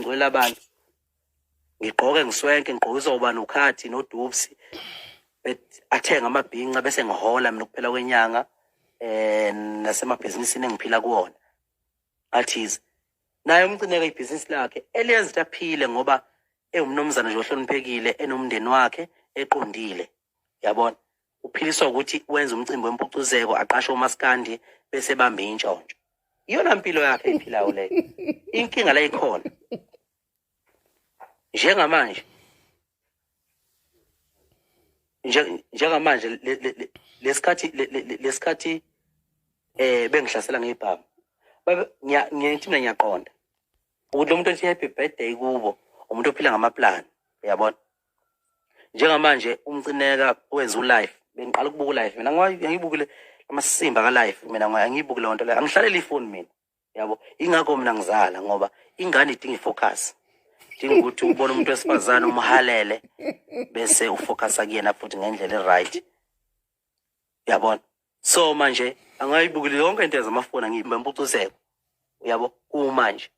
ngicwelela abantu ngigqoke ngiswenke ngigqoke izoba nokhathi nodubsi athenga amabhinca bese ngihola mina kuphela kwenyanga nasemabhizinisini engiphila kuwona athize naye umcineka ibhizinisi lakhe eliyenza ukuthi aphile ngoba ewumnomzana nje ohloniphekile enomndeni wakhe eqondile yabona uphiliswa ukuthi wenza umcimbi wempucuzeko aqashe umaskandi bese bambe intshontsho iyona mpilo yakhe ephilayo leyo inkinga la ikhona njengamanje lesikhathi bengihlasela ngebhamu ngithi mina ngiyaqonda ukuthi lo muntu othi happy birthday kubo umuntu ophila ngamaplani uyabona njengamanje umcineka wenza ulive bengiqala ukubuka ulive mina ngiyibukile amasimba ka-live mina angiyibuki leyo nto leyo angihlalele ifoni mina yabo ingakho mina ngizala ngoba ingane idinga ifocus idinga ukuthi ubone umuntu wesifazane umhalele bese ufocusa kuyena futhi ngendlela e-right yabona so manje angayibukile yonke into ezamafoni angiyimba impucuzeko yabo kumanje